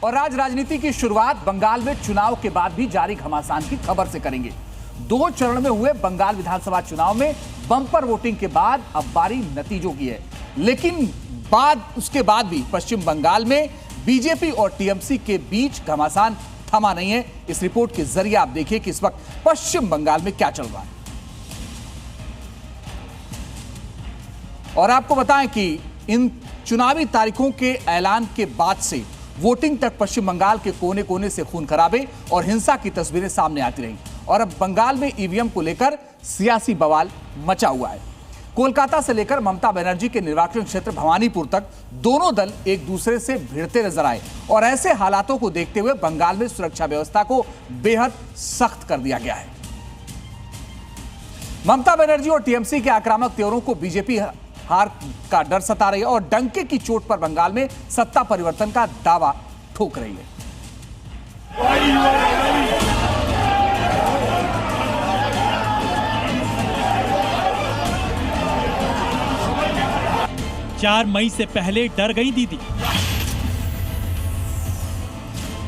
और आज राजनीति की शुरुआत बंगाल में चुनाव के बाद भी जारी घमासान की खबर से करेंगे। 2 चरण में हुए बंगाल विधानसभा चुनाव में बम्पर वोटिंग के बाद अब बारी नतीजों की है, लेकिन उसके बाद भी पश्चिम बंगाल में बीजेपी और टीएमसी के बीच घमासान थमा नहीं है। इस रिपोर्ट के जरिए आप देखिए कि इस वक्त पश्चिम बंगाल में क्या चल रहा है। और आपको बताएं कि इन चुनावी तारीखों के ऐलान के बाद से वोटिंग तक पश्चिम बंगाल के कोने कोने से खून खराबे और हिंसा की तस्वीरें सामने आती रहीं और अब बंगाल में ईवीएम को लेकर सियासी बवाल मचा हुआ है। कोलकाता से लेकर ममता बनर्जी के निर्वाचन क्षेत्र भवानीपुर तक दोनों दल एक दूसरे से भिड़ते नजर आए और ऐसे हालातों को देखते हुए बंगाल में सुरक्षा व्यवस्था को बेहद सख्त कर दिया गया है। ममता बनर्जी और टीएमसी के आक्रामक तेवरों को बीजेपी हार का डर सता रही है और डंके की चोट पर बंगाल में सत्ता परिवर्तन का दावा ठोक रही है। 4 मई से पहले डर गई दीदी।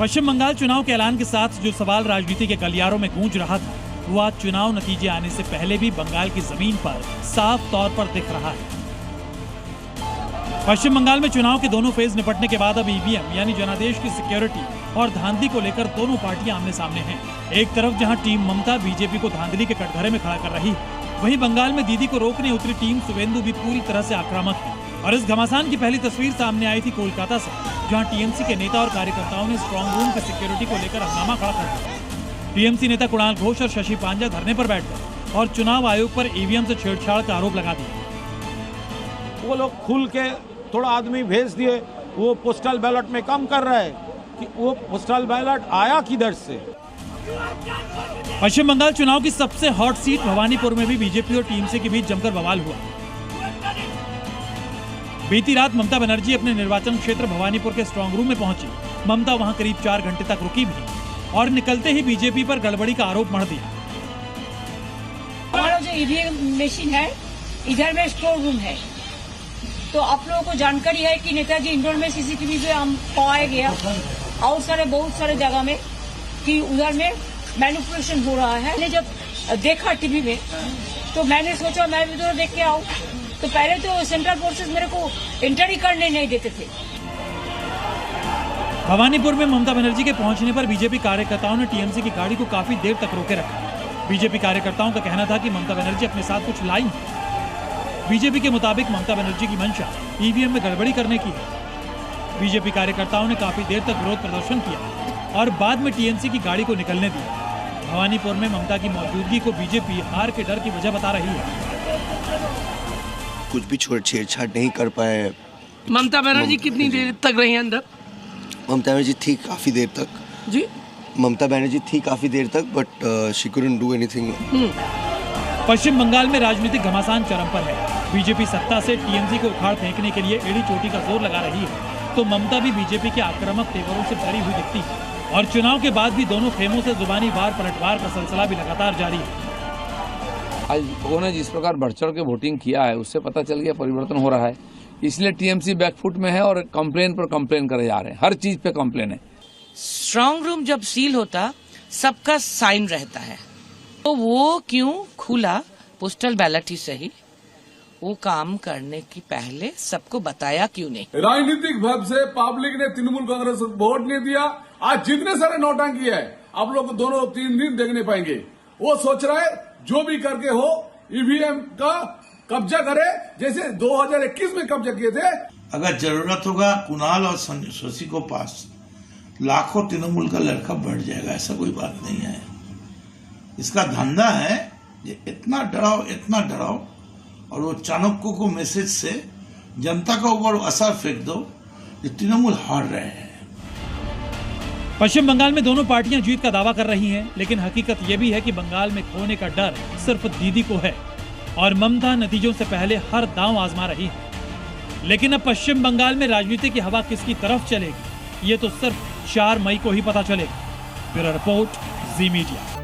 पश्चिम बंगाल चुनाव के ऐलान के साथ जो सवाल राजनीति के गलियारों में गूंज रहा था, वो आज चुनाव नतीजे आने से पहले भी बंगाल की जमीन पर साफ तौर पर दिख रहा है। पश्चिम बंगाल में चुनाव के दोनों फेज निपटने के बाद अब ईवीएम यानी जनादेश की सिक्योरिटी और धांधली को लेकर दोनों पार्टियां आमने सामने हैं। एक तरफ जहां टीम ममता बीजेपी को धांधली के कटघरे में खड़ा कर रही है, वहीं बंगाल में दीदी को रोकने उतरी टीम शुवेंदु भी पूरी तरह से आक्रामक है। और इस घमासान की पहली तस्वीर सामने आई थी कोलकाता से, जहां टीएमसी के नेता और कार्यकर्ताओं ने स्ट्रांग रूम की सिक्योरिटी को लेकर हंगामा खड़ा कर दिया। टीएमसी नेता कुणाल घोष और शशि पांजा धरने पर बैठ गए और चुनाव आयोग पर ईवीएम से छेड़छाड़ का आरोप लगा दिया। वो लोग खुल के थोड़ा आदमी भेज दिए, वो पोस्टल बैलेट में कम कर रहे हैं कि वो पोस्टल बैलेट आया किधर से। पश्चिम बंगाल चुनाव की सबसे हॉट सीट भवानीपुर में भी बीजेपी और टीएमसी के बीच जमकर बवाल हुआ। बीती रात ममता बनर्जी अपने निर्वाचन क्षेत्र भवानीपुर के स्ट्रांग रूम में पहुंची। ममता वहां करीब 4 घंटे तक रुकी भी और निकलते ही बीजेपी पर गड़बड़ी का आरोप मढ़ दिया। हमारा जो ईवीएम मशीन है, इधर में स्ट्रांग रूम है, तो आप लोगों को जानकारी है कि नेताजी इंडोर में सीसीटीवी पे हम पाया गया और बहुत सारे जगह में कि उधर में मैनिपुलेशन हो रहा है। मैंने जब देखा टीवी में तो मैंने सोचा मैं भी उधर देख के आऊं, तो पहले तो सेंट्रल फोर्सेस मेरे को एंटर ही करने नहीं देते थे। भवानीपुर में ममता बनर्जी के पहुंचने पर बीजेपी कार्यकर्ताओं ने टीएमसी की गाड़ी को काफी देर तक रोके रखा। बीजेपी कार्यकर्ताओं का कहना था कि ममता बनर्जी अपने साथ कुछ लाई है। बीजेपी के मुताबिक ममता बनर्जी की मंशा ईवीएम में गड़बड़ी करने की है। बीजेपी कार्यकर्ताओं ने काफी देर तक विरोध प्रदर्शन किया और बाद में टीएमसी की गाड़ी को निकलने दिया। भवानीपुर में ममता की मौजूदगी को बीजेपी हार के डर की वजह बता रही है। कुछ भी छेड़छाड़ नहीं कर पाए। ममता बनर्जी कितनी देर तक रही अंदर? ममता बनर्जी थी काफी देर तक जी। ममता बनर्जी थी काफी देर तक, but she couldn't do anything. Paschim Bengal में राजनीतिक घमासान चरम पर है। बीजेपी सत्ता से टीएमसी को उखाड़ फेंकने के लिए एड़ी चोटी का जोर लगा रही है, तो ममता भी बीजेपी के आक्रामक तेवरों से डरी हुई दिखती है। और चुनाव के बाद भी दोनों खेमों से जुबानी वार पलटवार का सिलसिला भी लगातार जारी है। आज लोगों ने जिस प्रकार बढ़ चढ़ के वोटिंग किया है, उससे पता चल गया परिवर्तन हो रहा है। इसलिए टीएमसी बैकफुट में है और कंप्लेन पर कंप्लेन करे जा रहे हैं। हर चीज पे कंप्लेन है। स्ट्रांग रूम जब सील होता सबका साइन रहता है, तो वो क्यों खुला? पोस्टल बैलेट ही सही, वो काम करने की पहले सबको बताया क्यों नहीं? राजनीतिक भद से पब्लिक ने तृणमूल कांग्रेस को वोट नहीं दिया। आज जितने सारे नौटंकी है, आप लोग 2-3 दिन देखने पाएंगे। वो सोच रहा है जो भी करके हो ईवीएम का कब्जा करे, जैसे 2021 में कब्जा किए थे। अगर जरूरत होगा कुणाल और शशि को पास लाखों तृणमूल का लड़का बढ़ जाएगा, ऐसा कोई बात नहीं है। इसका धंधा है ये इतना डराओ और वो चाणक्य को मैसेज से जनता का ऊपर असर फेंक दो, ये तृणमूल हार रहे हैं। पश्चिम बंगाल में दोनों पार्टियां जीत का दावा कर रही हैं, लेकिन हकीकत यह भी है कि बंगाल में खोने का डर सिर्फ दीदी को है और ममता नतीजों से पहले हर दांव आजमा रही है। लेकिन अब पश्चिम बंगाल में राजनीति की हवा किसकी तरफ चलेगी, ये तो सिर्फ 4 मई को ही पता चलेगा। ब्यूरो रिपोर्ट, जी मीडिया।